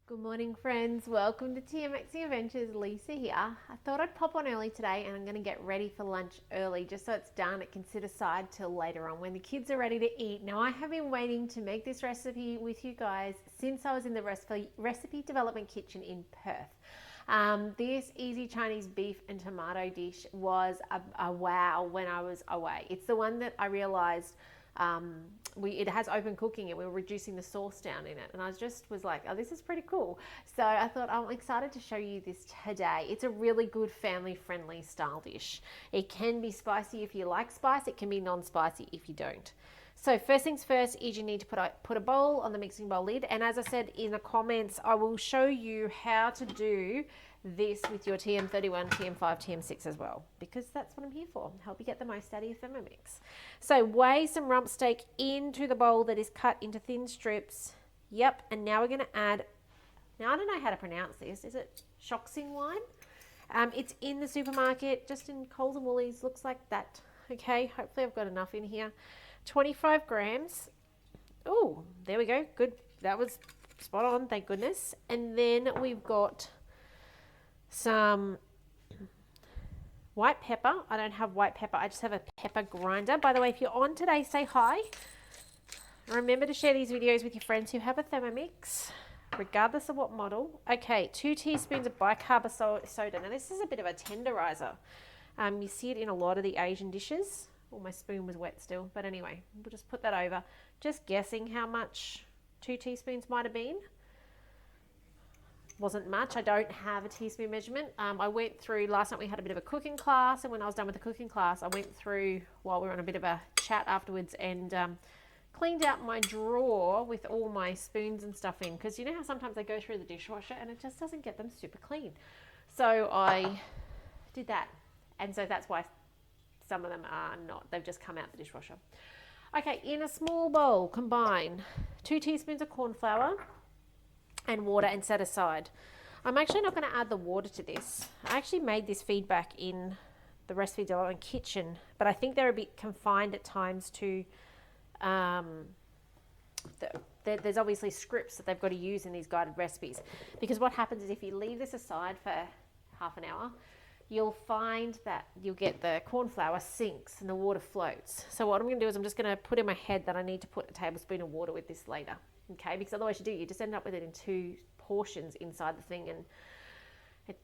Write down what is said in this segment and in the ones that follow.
Good morning, friends. Welcome to TMXing Adventures. Lisa here. I thought I'd pop on early today and I'm going to get ready for lunch early just so it's done. It can sit aside till later on when the kids are ready to eat. Now, I have been waiting to make this recipe with you guys since I was in the recipe development kitchen in Perth. This easy Chinese beef and tomato dish was a wow when I was away. It's the one that I realized it has open cooking and we were reducing the sauce down in it, and I just was like, oh, this is pretty cool. So I thought I'm excited to show you this today. It's a really good family friendly style dish. It can be spicy if you like spice, it can be non-spicy if you don't. So first things first is you need to put a bowl on the mixing bowl lid, and as I said in the comments, I will show you how to do this with your TM31, TM5, TM6 as well, because that's what I'm here for, help you get the most out of your Thermomix. So weigh some rump steak into the bowl that is cut into thin strips. Yep, and now we're going to add, now I don't know how to pronounce this, is it Shoxing wine? It's in the supermarket, just in Coles and Woolies, looks like that. Okay, hopefully I've got enough in here. 25 grams. Oh, there we go, good, that was spot on, thank goodness. And then we've got some white pepper. I don't have white pepper, I just have a pepper grinder. By the way, if you're on today, say hi. Remember to share these videos with your friends who have a Thermomix, regardless of what model. Okay, 2 teaspoons of bicarb soda. Now this is a bit of a tenderizer. You see it in a lot of the Asian dishes. Oh, my spoon was wet still, but anyway, we'll just put that over. Just guessing how much 2 teaspoons might have been. Wasn't much. I don't have a teaspoon measurement. I went through, last night we had a bit of a cooking class, and when I was done with the cooking class, I went through while we were on a bit of a chat afterwards and cleaned out my drawer with all my spoons and stuff in, because you know how sometimes they go through the dishwasher and it just doesn't get them super clean. So I did that, and so that's why some of them are not, they've just come out the dishwasher. Okay, in a small bowl, combine 2 teaspoons of corn flour and water and set aside. I'm actually not going to add the water to this. I actually made this feedback in the recipe development kitchen, but I think they're a bit confined at times to there's obviously scripts that they've got to use in these guided recipes, because what happens is if you leave this aside for half an hour, you'll find that you'll get the corn flour sinks and the water floats. So what I'm going to do is I'm just going to put in my head that I need to put a tablespoon of water with this later. Okay, because otherwise you just end up with it in 2 portions inside the thing, and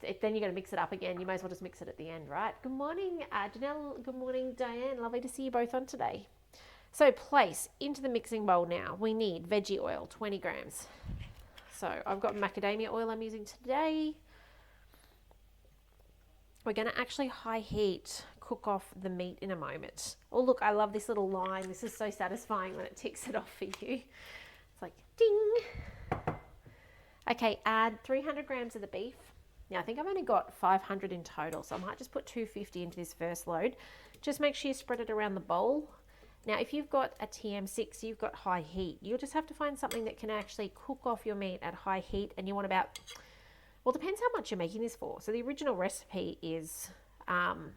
then you're going to mix it up again. You may as well just mix it at the end, right? Good morning, Janelle. Good morning, Diane. Lovely to see you both on today. So place into the mixing bowl now. We need veggie oil, 20 grams. So I've got macadamia oil I'm using today. We're going to actually high heat cook off the meat in a moment. Oh, look, I love this little line. This is so satisfying when it ticks it off for you. Like ding. Okay, add 300 grams of the beef. Now I think I've only got 500 in total, so I might just put 250 into this first load. Just make sure you spread it around the bowl. Now if you've got a TM6, you've got high heat. You'll just have to find something that can actually cook off your meat at high heat, and you want about, well, depends how much you're making this for. So the original recipe is, I'm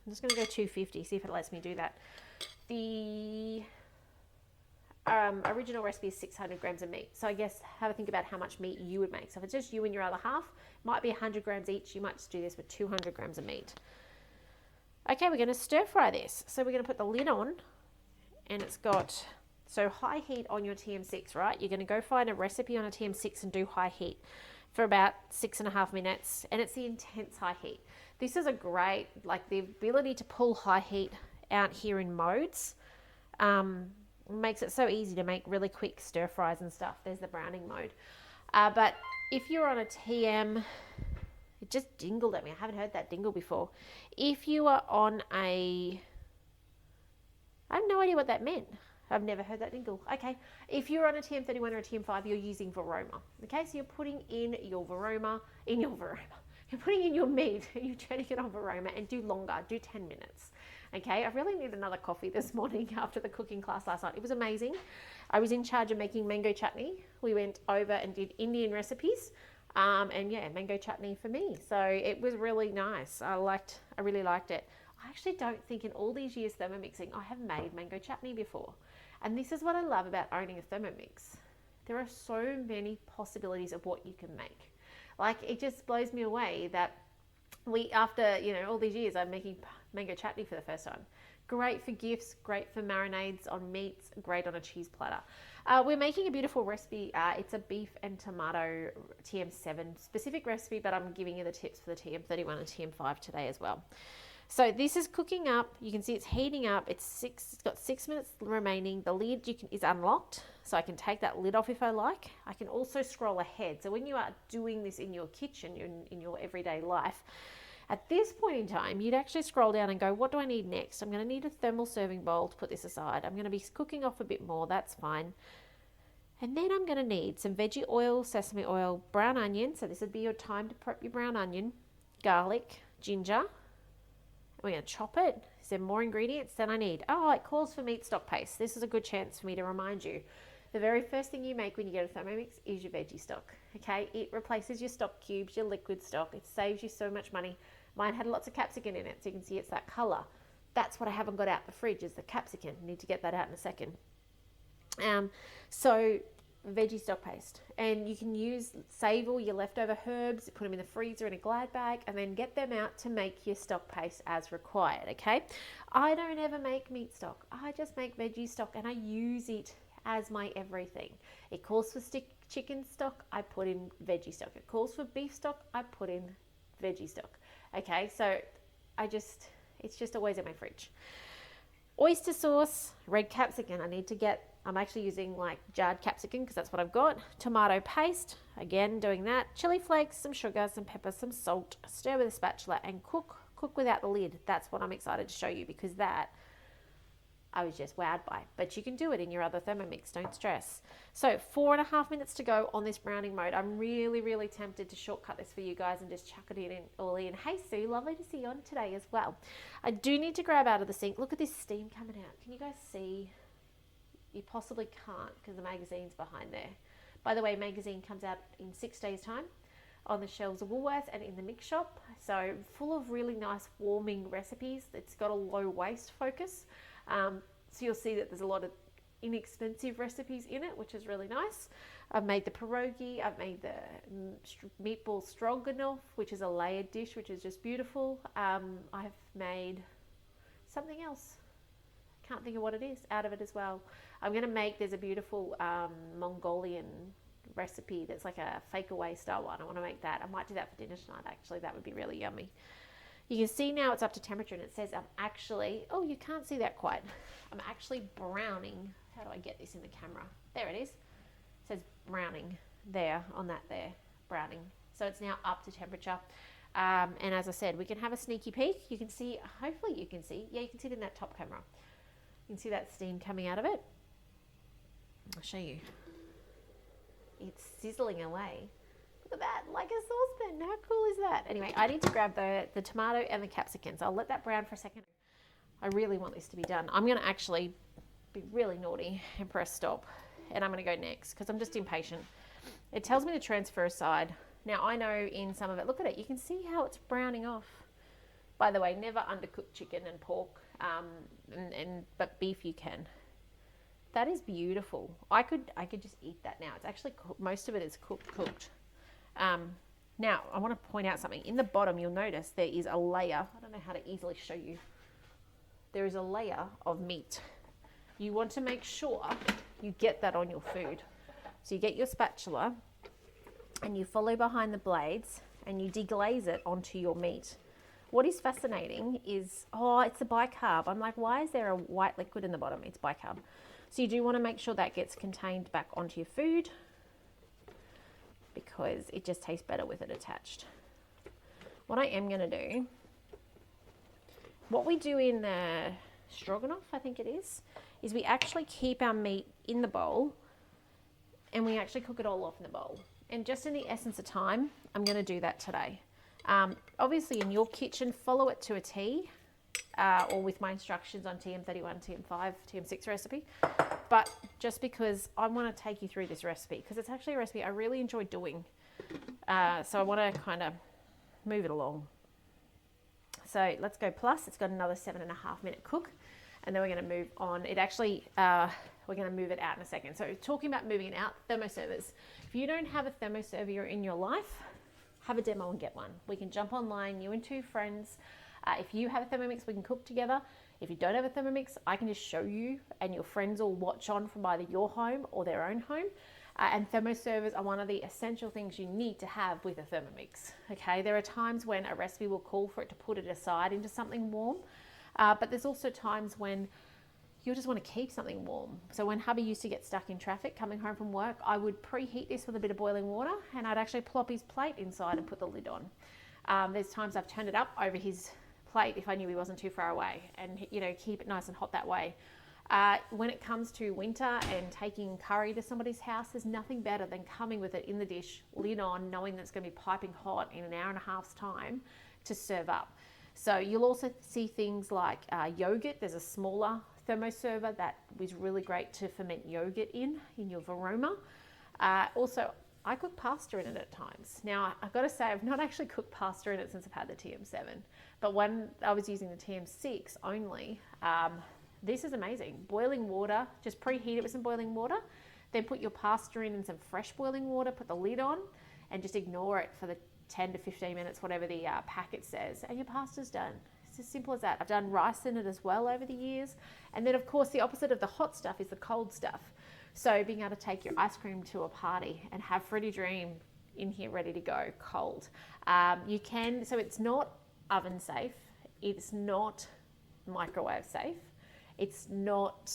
just going to go 250, see if it lets me do that. The original recipe is 600 grams of meat. So I guess have a think about how much meat you would make. So if it's just you and your other half, it might be 100 grams each. You might just do this with 200 grams of meat. Okay, we're going to stir fry this. So we're going to put the lid on, and it's got, so high heat on your TM6, right? You're going to go find a recipe on a TM6 and do high heat for about 6.5 minutes. And it's the intense high heat. This is a great, like the ability to pull high heat out here in modes. Makes it so easy to make really quick stir fries and stuff. There's the browning mode. But if you're on a TM, it just dingled at me. I haven't heard that dingle before. If you are on a, I have no idea what that meant. I've never heard that dingle. Okay. If you're on a TM31 or a TM5, you're using Vorwerk. Okay. So you're putting in your Vorwerk, you're putting in your meat, you're turning it on Vorwerk, and do longer, do 10 minutes. Okay, I really need another coffee this morning after the cooking class last night. It was amazing. I was in charge of making mango chutney. We went over and did Indian recipes. And yeah, mango chutney for me. So it was really nice. I really liked it. I actually don't think in all these years Thermomixing, I have made mango chutney before. And this is what I love about owning a Thermomix. There are so many possibilities of what you can make. Like, it just blows me away that after, all these years, I'm making mango chutney for the first time. Great for gifts, great for marinades on meats, great on a cheese platter. We're making a beautiful recipe. It's a beef and tomato TM7 specific recipe, but I'm giving you the tips for the TM31 and TM5 today as well. So this is cooking up. You can see it's heating up. It's got 6 minutes remaining. The lid is unlocked, so I can take that lid off if I like. I can also scroll ahead. So when you are doing this in your kitchen, in your everyday life, at this point in time, you'd actually scroll down and go, what do I need next? I'm going to need a thermal serving bowl to put this aside. I'm going to be cooking off a bit more. That's fine. And then I'm going to need some veggie oil, sesame oil, brown onion. So this would be your time to prep your brown onion, garlic, ginger. We're going to chop it. Is there more ingredients than I need? Oh, it calls for meat stock paste. This is a good chance for me to remind you. The very first thing you make when you get a Thermomix is your veggie stock. Okay, it replaces your stock cubes, your liquid stock. It saves you so much money. Mine had lots of capsicum in it, so you can see it's that color. That's what I haven't got out the fridge, is the capsicum. I need to get that out in a second. So veggie stock paste, and you can save all your leftover herbs, put them in the freezer in a Glad bag, and then get them out to make your stock paste as required. Okay, I don't ever make meat stock. I just make veggie stock, and I use it as my everything. It calls for chicken stock, I put in veggie stock. It calls for beef stock, I put in veggie stock. Okay, so it's just always in my fridge. Oyster sauce, red capsicum. I'm actually using like jarred capsicum because that's what I've got. Tomato paste, again doing that. Chili flakes, some sugar, some pepper, some salt. Stir with a spatula and cook without the lid. That's what I'm excited to show you, because that I was just wowed by. But you can do it in your other Thermomix, don't stress. So 4.5 minutes to go on this browning mode. I'm really, really tempted to shortcut this for you guys and just chuck it in all in. Hey Sue, lovely to see you on today as well. I do need to grab out of the sink. Look at this steam coming out. Can you guys see? You possibly can't because the magazine's behind there. By the way, magazine comes out in 6 days' time on the shelves of Woolworths and in the mix shop. So full of really nice warming recipes. It's got a low waste focus. So you'll see that there's a lot of inexpensive recipes in it, which is really nice. I've made the pierogi. I've made the meatball stroganoff, which is a layered dish, which is just beautiful. I've made something else. Can't think of what it is out of it as well. There's a beautiful Mongolian recipe that's like a fake away style one. I want to make that. I might do that for dinner tonight, actually. That would be really yummy. You can see now it's up to temperature, and it says you can't see that quite. I'm actually browning. How do I get this in the camera? There it is. It says browning there, on that there, browning. So it's now up to temperature. And as I said, we can have a sneaky peek. You can see, hopefully you can see. Yeah, you can see it in that top camera. You can see that steam coming out of it. I'll show you. It's sizzling away. Look at that, like a saucepan. How cool is that? Anyway, I need to grab the tomato and the capsicum. So I'll let that brown for a second. I really want this to be done. I'm going to actually be really naughty and press stop. And I'm going to go next because I'm just impatient. It tells me to transfer aside. Now, I know in some of it, look at it. You can see how it's browning off. By the way, never undercook chicken and pork, but beef you can. That is beautiful. I could just eat that now. It's actually most of it is cooked. Now, I want to point out something. In the bottom, you'll notice there is a layer. I don't know how to easily show you. There is a layer of meat. You want to make sure you get that on your food. So you get your spatula and you follow behind the blades and you deglaze it onto your meat. What is fascinating is, it's a bicarb. I'm like, why is there a white liquid in the bottom? It's bicarb. So you do want to make sure that gets contained back onto your food because it just tastes better with it attached. What I am going to do, what we do in the stroganoff, I think it is we actually keep our meat in the bowl and we actually cook it all off in the bowl. And just in the essence of time, I'm going to do that today. Obviously in your kitchen, follow it to a T, or with my instructions on TM31, TM5, TM6 recipe. But just because I want to take you through this recipe, because it's actually a recipe I really enjoy doing. So I want to kind of move it along. So let's go plus. It's got another 7.5 minute cook. And then we're going to move on. It actually, We're going to move it out in a second. So talking about moving it out, thermoservers. If you don't have a thermoserver in your life, have a demo and get one. We can jump online, you and two friends. If you have a Thermomix, we can cook together. If you don't have a Thermomix, I can just show you and your friends will watch on from either your home or their own home. And thermoservers are one of the essential things you need to have with a Thermomix. Okay, there are times when a recipe will call for it to put it aside into something warm, but there's also times when you'll just want to keep something warm. So when hubby used to get stuck in traffic coming home from work, I would preheat this with a bit of boiling water and I'd actually plop his plate inside and put the lid on. There's times I've turned it up over his plate if I knew he wasn't too far away, and keep it nice and hot that way. When it comes to winter and taking curry to somebody's house, there's nothing better than coming with it in the dish, lid on, knowing that it's going to be piping hot in an hour and a half's time to serve up. So you'll also see things like yogurt. There's a smaller thermoserver that was really great to ferment yogurt in your Vorwerk. Also, I cook pasta in it at times. Now, I've got to say, I've not actually cooked pasta in it since I've had the TM7. But when I was using the TM6 only, this is amazing. Boiling water, just preheat it with some boiling water, then put your pasta in some fresh boiling water, put the lid on, and just ignore it for the 10 to 15 minutes, whatever the packet says, and your pasta's done. It's as simple as that. I've done rice in it as well over the years. And then, of course, the opposite of the hot stuff is the cold stuff. So being able to take your ice cream to a party and have Freddie Dream in here ready to go cold. You can, so it's not oven safe. It's not microwave safe. It's not,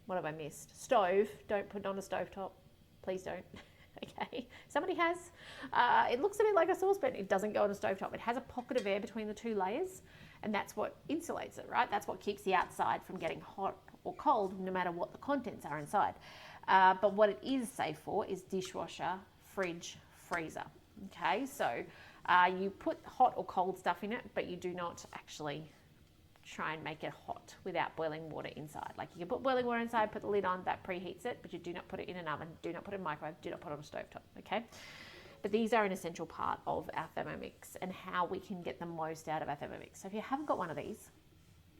what have I missed? Stove. Don't put it on a stovetop. Please don't. Okay, somebody has. It looks a bit like a saucepan. It doesn't go on a stovetop. It has a pocket of air between the two layers, and that's what insulates it, right? That's what keeps the outside from getting hot or cold, no matter what the contents are inside. But what it is safe for is dishwasher, fridge, freezer. Okay, so you put hot or cold stuff in it, but you do not actually try and make it hot without boiling water inside. Like, you can put boiling water inside, put the lid on, that preheats it, but you do not put it in an oven, do not put it in a microwave, do not put it on a stovetop, okay? But these are an essential part of our Thermomix and how we can get the most out of our Thermomix. So if you haven't got one of these,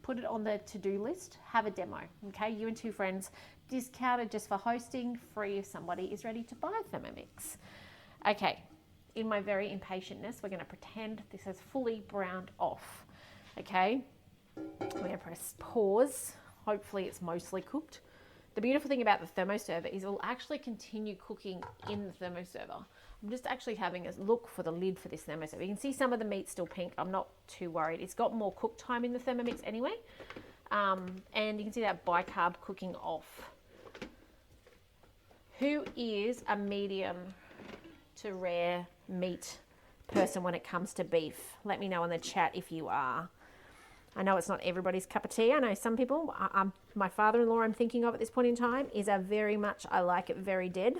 put it on the to-do list, have a demo, okay? You and two friends, discounted just for hosting, free if somebody is ready to buy a Thermomix. Okay, in my very impatientness, we're gonna pretend this has fully browned off, okay? We're going to press pause. Hopefully it's mostly cooked. The beautiful thing about the thermoserver is it will actually continue cooking in the thermoserver. I'm just actually having a look for the lid for this thermoserver. You can see some of the meat's still pink. I'm not too worried. It's got more cook time in the Thermomix anyway. And you can see that bicarb cooking off. Who is a medium to rare meat person when it comes to beef? Let me know in the chat if you are. I know it's not everybody's cup of tea. I know some people, my father-in-law I'm thinking of at this point in time is a very much, I like it very dead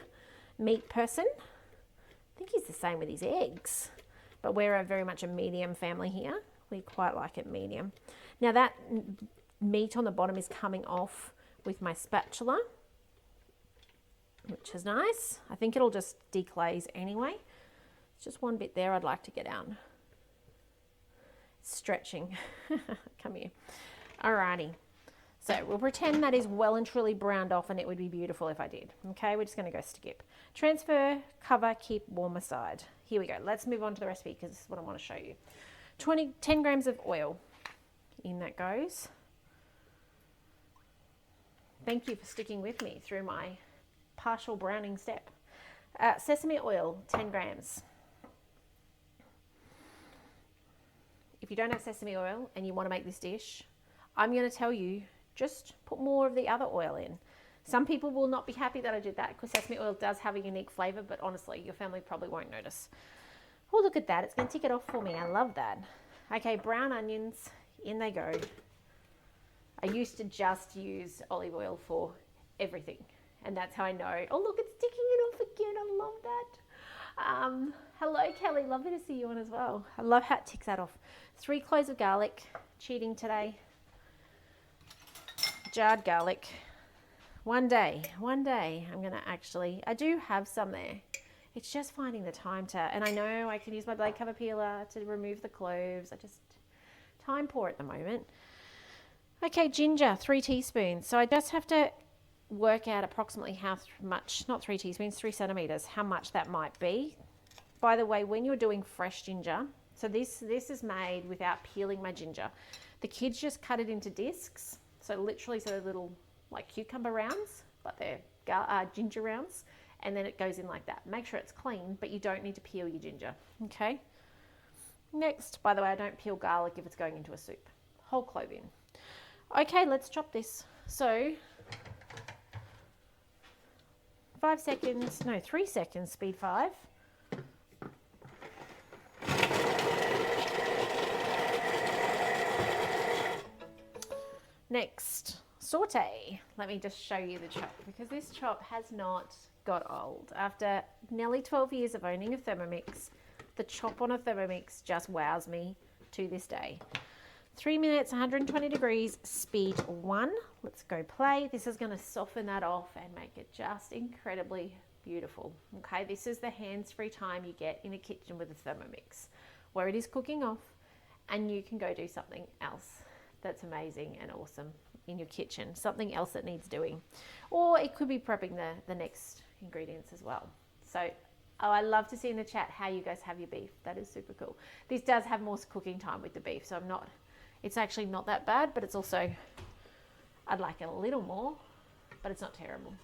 meat person. I think he's the same with his eggs, but we're very much a medium family here. We quite like it medium. Now that meat on the bottom is coming off with my spatula, which is nice. I think it'll just declaze anyway. It's just one bit there I'd like to get out. Stretching. Come here. Alrighty. So we'll pretend that is well and truly browned off, and it would be beautiful if I did. Okay, we're just going to go skip. Transfer, cover, keep warm aside. Here we go. Let's move on to the recipe because this is what I want to show you. 10 grams of oil. In that goes. Thank you for sticking with me through my partial browning step. Sesame oil, 10 grams. If you don't have sesame oil and you want to make this dish, I'm going to tell you, just put more of the other oil in. Some people will not be happy that I did that because sesame oil does have a unique flavor, but honestly, your family probably won't notice. Oh, look at that. It's going to tick it off for me. I love that. Okay, brown onions, in they go. I used to just use olive oil for everything, and that's how I know. Oh, look, it's ticking it off again. I love that. Hello, Kelly. Lovely to see you on as well. I love how it ticks that off. 3 cloves of garlic. Cheating today. Jarred garlic. One day, I'm going to actually, I do have some there. It's just finding the time to, and I know I can use my blade cover peeler to remove the cloves. I just, time poor at the moment. Okay, ginger, 3 teaspoons. So I just have to work out approximately how much, not 3 teaspoons, 3 centimeters, how much that might be. By the way, when you're doing fresh ginger, so this is made without peeling my ginger. The kids just cut it into discs. So literally, so they're little like cucumber rounds, but they're ginger rounds. And then it goes in like that. Make sure it's clean, but you don't need to peel your ginger, okay? Next, by the way, I don't peel garlic if it's going into a soup. Whole clove in. Okay, let's chop this. So 5 seconds, no, 3 seconds, speed 5. Next, saute. Let me just show you the chop, because this chop has not got old. After nearly 12 years of owning a Thermomix, the chop on a Thermomix just wows me to this day. 3 minutes, 120 degrees, speed 1. Let's go play. This is going to soften that off and make it just incredibly beautiful. Okay, this is the hands-free time you get in a kitchen with a Thermomix, where it is cooking off and you can go do something else that's amazing and awesome in your kitchen, something else that needs doing. Or it could be prepping the next ingredients as well. So I love to see in the chat how you guys have your beef. That is super cool. This does have more cooking time with the beef, so it's actually not that bad, but it's also, I'd like it a little more, but it's not terrible.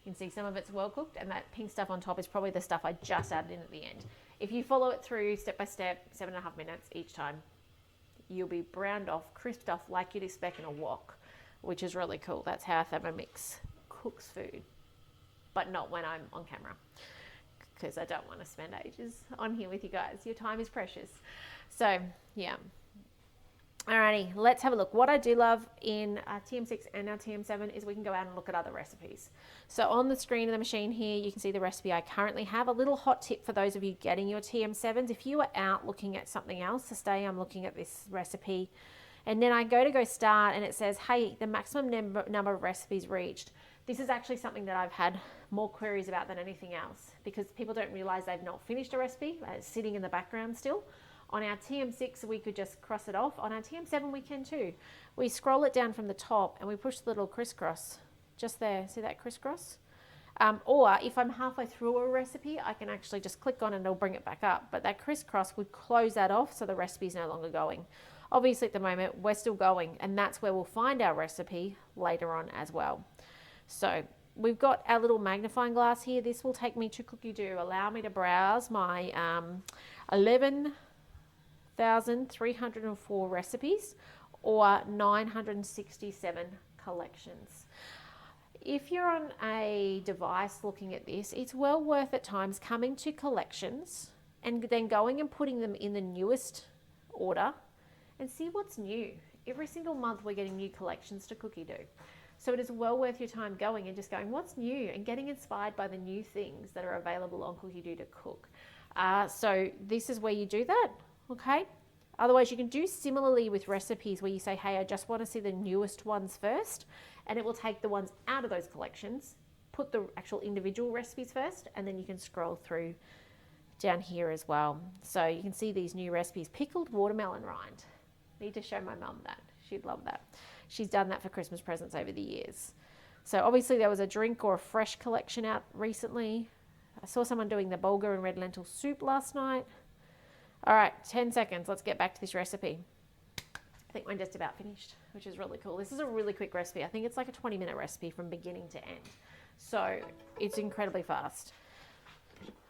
You can see some of it's well cooked, and that pink stuff on top is probably the stuff I just added in at the end. If you follow it through step by step, 7.5 minutes each time, you'll be browned off, crisped off like you'd expect in a wok, which is really cool. That's how Thermomix cooks food, but not when I'm on camera, because I don't want to spend ages on here with you guys. Your time is precious. So yeah. Alrighty, let's have a look. What I do love in TM6 and our TM7 is we can go out and look at other recipes. So on the screen of the machine here, you can see the recipe I currently have. A little hot tip for those of you getting your TM7s. If you are out looking at something else, to stay, I'm looking at this recipe, and then I go start, and it says, hey, the maximum number of recipes reached. This is actually something that I've had more queries about than anything else, because people don't realize they've not finished a recipe. It's sitting in the background still. On our TM6, we could just cross it off. On our TM7, we can too. We scroll it down from the top and we push the little crisscross just there. See that crisscross? Or if I'm halfway through a recipe, I can actually just click on it and it'll bring it back up. But that crisscross would close that off, so the recipe is no longer going. Obviously, at the moment, we're still going, and that's where we'll find our recipe later on as well. So we've got our little magnifying glass here. This will take me to Cookidoo, allow me to browse my 11,304 recipes or 967 collections. If you're on a device looking at this, it's well worth at times coming to collections and then going and putting them in the newest order and see what's new. Every single month we're getting new collections to Cookidoo. So it is well worth your time going and just going, what's new, and getting inspired by the new things that are available on Cookidoo to cook. So this is where you do that, okay? Otherwise, you can do similarly with recipes where you say, hey, I just want to see the newest ones first, and it will take the ones out of those collections, put the actual individual recipes first, and then you can scroll through down here as well. So you can see these new recipes. Pickled watermelon rind. Need to show my mum that. She'd love that. She's done that for Christmas presents over the years. So obviously there was a drink or a fresh collection out recently. I saw someone doing the bulgur and red lentil soup last night. All right, 10 seconds. Let's get back to this recipe. I think we're just about finished, which is really cool. This is a really quick recipe. I think it's like a 20-minute recipe from beginning to end. So it's incredibly fast.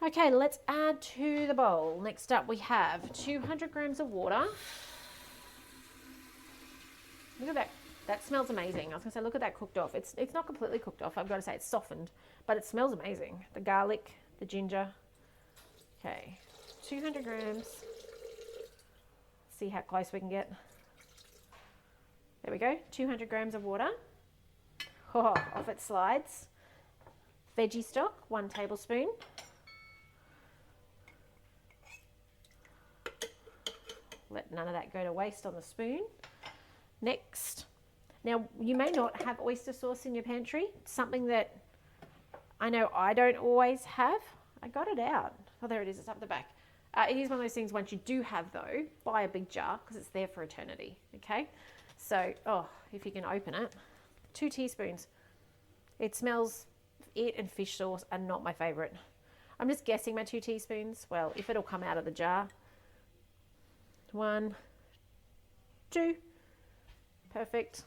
Okay, let's add to the bowl. Next up, we have 200 grams of water. Look at that. That smells amazing. I was going to say, look at that cooked off. It's not completely cooked off. I've got to say it's softened, but it smells amazing. The garlic, the ginger. Okay, 200 grams. See how close we can get. There we go, 200 grams of water. Oh, off it slides. Veggie stock, 1 tablespoon. Let none of that go to waste on the spoon. Next, now you may not have oyster sauce in your pantry, something that I know I don't always have. I got it out. Oh, there it is, it's up the back. It is one of those things, once you do have though, buy a big jar because it's there for eternity, okay? So, oh, if you can open it, 2 teaspoons. It smells, it and fish sauce are not my favorite. I'm just guessing my 2 teaspoons. Well, if it'll come out of the jar. 1, 2. Perfect.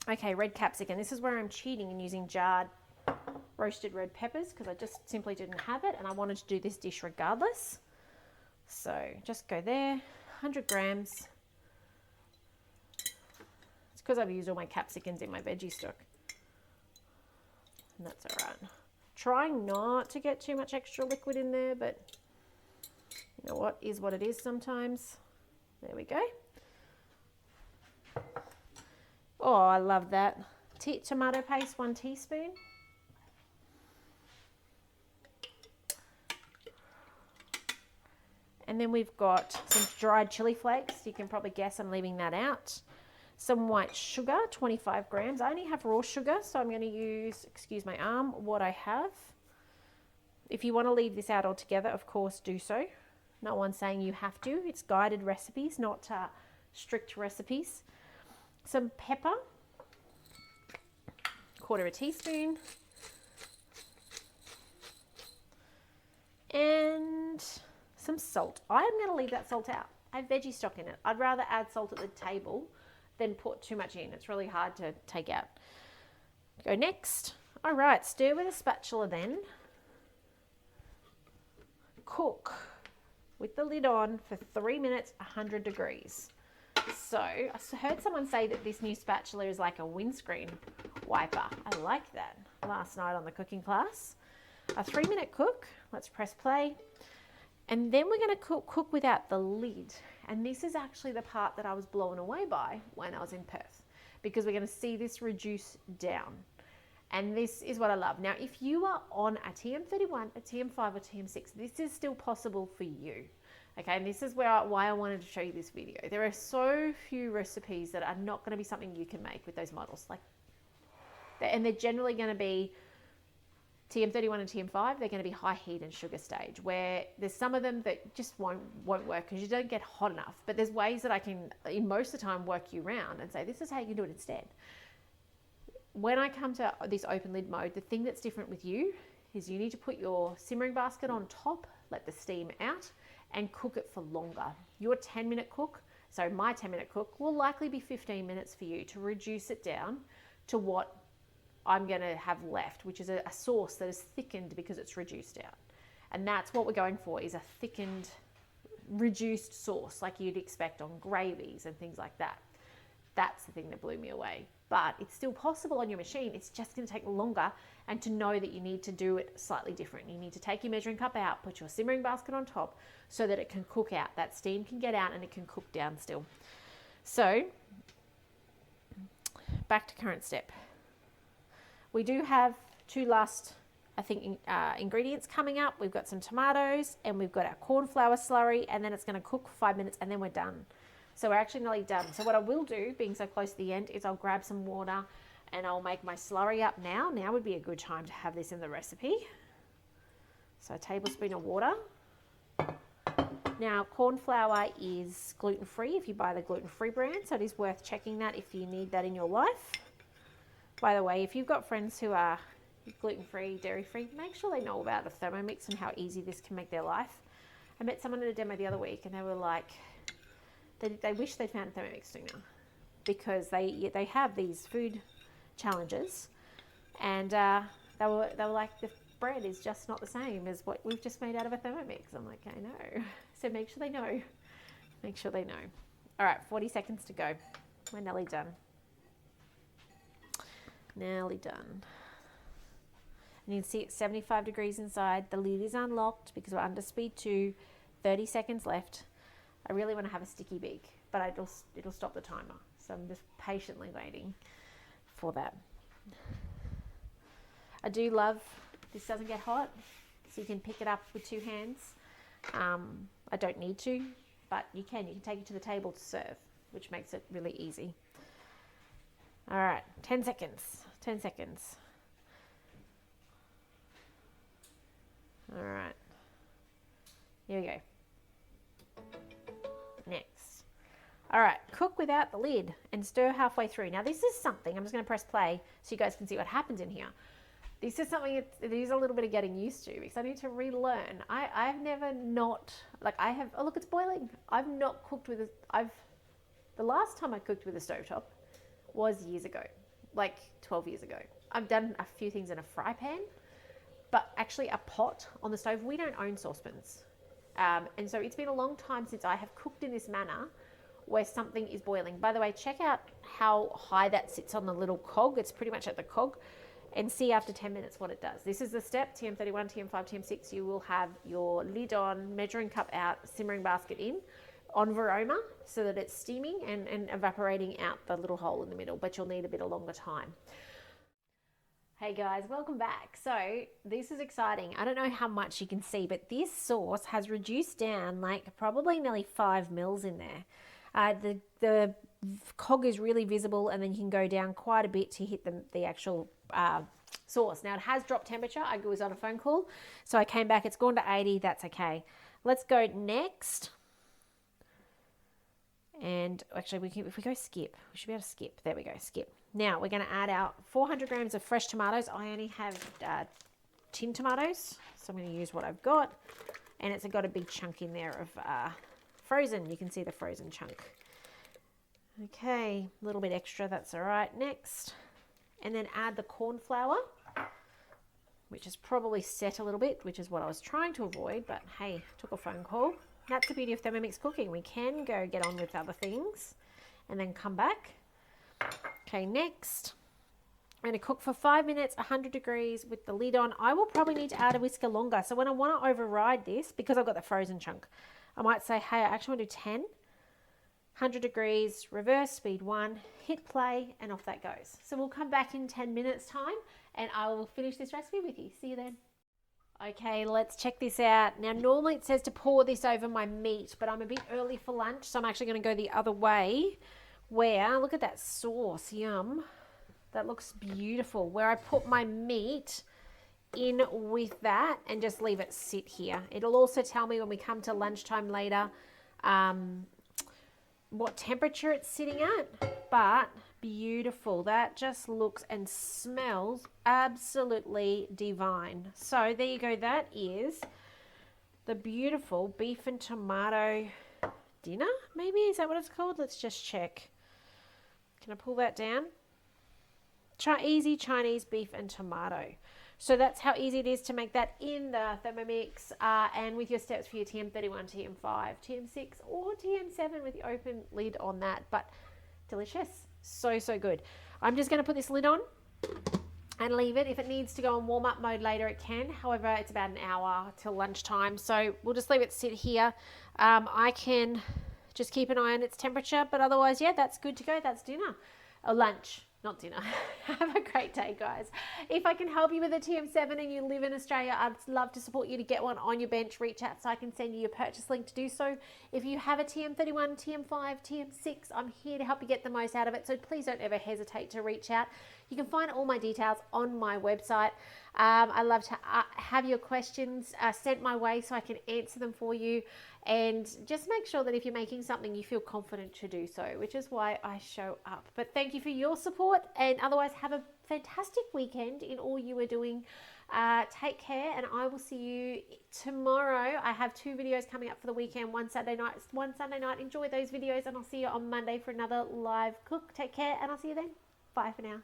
Okay, red capsicum. This is where I'm cheating and using jarred roasted red peppers because I just simply didn't have it and I wanted to do this dish regardless. So just go there, 100 grams. It's because I've used all my capsicums in my veggie stock. And that's all right. Trying not to get too much extra liquid in there, but you know what is what it is sometimes. There we go. Oh, I love that. Tomato paste, 1 teaspoon. And then we've got some dried chili flakes. You can probably guess I'm leaving that out. Some white sugar, 25 grams. I only have raw sugar, so I'm going to use, excuse my arm, what I have. If you want to leave this out altogether, of course, do so. No one's saying you have to. It's guided recipes, not strict recipes. Some pepper, 1/4 teaspoon. And some salt. I'm going to leave that salt out. I have veggie stock in it. I'd rather add salt at the table than put too much in. It's really hard to take out. Go next. All right, stir with a spatula then. Cook with the lid on for 3 minutes, 100 degrees. So I heard someone say that this new spatula is like a windscreen wiper. I like that. Last night on the cooking class. A 3-minute cook. Let's press play. And then we're going to cook without the lid. And this is actually the part that I was blown away by when I was in Perth, because we're going to see this reduce down. And this is what I love. Now, if you are on a TM31, a TM5 or TM6, this is still possible for you. Okay, and this is why I wanted to show you this video. There are so few recipes that are not going to be something you can make with those models. And they're generally going to be TM31 and TM5, they're going to be high heat and sugar stage, where there's some of them that just won't work because you don't get hot enough. But there's ways that I can, in most of the time, work you around and say, this is how you can do it instead. When I come to this open lid mode, the thing that's different with you is you need to put your simmering basket on top, let the steam out, and cook it for longer. Your 10-minute cook, so my 10-minute cook, will likely be 15 minutes for you to reduce it down to what I'm going to have left, which is a sauce that is thickened because it's reduced out. And that's what we're going for, is a thickened, reduced sauce like you'd expect on gravies and things like that. That's the thing that blew me away. But it's still possible on your machine. It's just going to take longer, and to know that you need to do it slightly different. You need to take your measuring cup out, put your simmering basket on top so that it can cook out. That steam can get out and it can cook down still. So, back to current step. We do have 2 last, I think, ingredients coming up. We've got some tomatoes and we've got our corn flour slurry, and then it's going to cook for 5 minutes and then we're done. So we're actually nearly done. So what I will do, being so close to the end, is I'll grab some water and I'll make my slurry up now. Now would be a good time to have this in the recipe. So a tablespoon of water. Now, corn flour is gluten-free if you buy the gluten-free brand, so it is worth checking that if you need that in your life. By the way, if you've got friends who are gluten-free, dairy-free, make sure they know about the Thermomix and how easy this can make their life. I met someone at a demo the other week and they were like, they wish they'd found Thermomix sooner, because they have these food challenges, and they were like, the bread is just not the same as what we've just made out of a Thermomix. I'm like, I know. So make sure they know. Make sure they know. All right, 40 seconds to go. We're nearly done. Nearly done. And you can see it's 75 degrees inside. The lid is unlocked because we're under speed 2. 30 seconds left. I really want to have a sticky beak, but it'll stop the timer. So I'm just patiently waiting for that. I do love this doesn't get hot, so you can pick it up with 2 hands. I don't need to, but you can take it to the table to serve, which makes it really easy. All right, 10 seconds. 10 seconds. All right. Here we go. Next. All right, cook without the lid and stir halfway through. Now this is something, I'm just going to press play so you guys can see what happens in here. This is something, it is a little bit of getting used to because I need to relearn. I've never not, like I have, oh look, it's boiling. I've not cooked with the last time I cooked with a stovetop was years ago, like 12 years ago. I've done a few things in a fry pan, but actually a pot on the stove, we don't own saucepans. And so it's been a long time since I have cooked in this manner where something is boiling. By the way, check out how high that sits on the little cog. It's pretty much at the cog, and see after 10 minutes what it does. This is the step, TM31, TM5, TM6. You will have your lid on, measuring cup out, simmering basket in, on varoma, so that it's steaming and evaporating out the little hole in the middle, but you'll need a bit of longer time. Hey guys, welcome back. So this is exciting. I don't know how much you can see, but this sauce has reduced down like probably nearly 5 mils in there. The cog is really visible, and then you can go down quite a bit to hit the actual sauce. Now it has dropped temperature. I was on a phone call, so I came back. It's gone to 80. That's okay. Let's go next. And actually, if we go skip, we should be able to skip. There we go, skip. Now we're going to add our 400 grams of fresh tomatoes. I only have tin tomatoes, so I'm going to use what I've got. And it's got a big chunk in there of frozen. You can see the frozen chunk. Okay, a little bit extra, that's all right. Next, and then add the corn flour, which is probably set a little bit, which is what I was trying to avoid, but hey, took a phone call. That's the beauty of Thermomix cooking. We can go get on with other things and then come back. Okay, next, I'm going to cook for 5 minutes, 100 degrees with the lid on. I will probably need to add a whisker longer. So when I want to override this, because I've got the frozen chunk, I might say, hey, I actually want to do 10, 100 degrees, reverse speed 1, hit play, and off that goes. So we'll come back in 10 minutes time and I will finish this recipe with you. See you then. Okay, let's check this out. Now, normally it says to pour this over my meat, but I'm a bit early for lunch, so I'm actually going to go the other way where, look at that sauce, yum. That looks beautiful. Where I put my meat in with that and just leave it sit here. It'll also tell me when we come to lunchtime later what temperature it's sitting at, but beautiful. That just looks and smells absolutely divine. So there you go. That is the beautiful beef and tomato dinner, maybe? Is that what it's called? Let's just check. Can I pull that down? Easy Chinese beef and tomato. So that's how easy it is to make that in the Thermomix and with your steps for your TM31, TM5, TM6 or TM7 with the open lid on that. But delicious. So, so good. I'm just going to put this lid on and leave it. If it needs to go in warm-up mode later, it can. However, it's about an hour till lunchtime. So we'll just leave it sit here. I can just keep an eye on its temperature. But otherwise, yeah, that's good to go. That's dinner. Or lunch. Not dinner. Have a great day, guys. If I can help you with a TM7 and you live in Australia, I'd love to support you to get one on your bench. Reach out so I can send you your purchase link to do so. If you have a TM31, TM5, TM6, I'm here to help you get the most out of it. So please don't ever hesitate to reach out. You can find all my details on my website. I love to have your questions sent my way so I can answer them for you. And just make sure that if you're making something, you feel confident to do so, which is why I show up. But thank you for your support, and otherwise have a fantastic weekend in all you are doing. Take care, and I will see you tomorrow. I have 2 videos coming up for the weekend, one Saturday night. Enjoy those videos, and I'll see you on Monday for another live cook. Take care, and I'll see you then. Bye for now.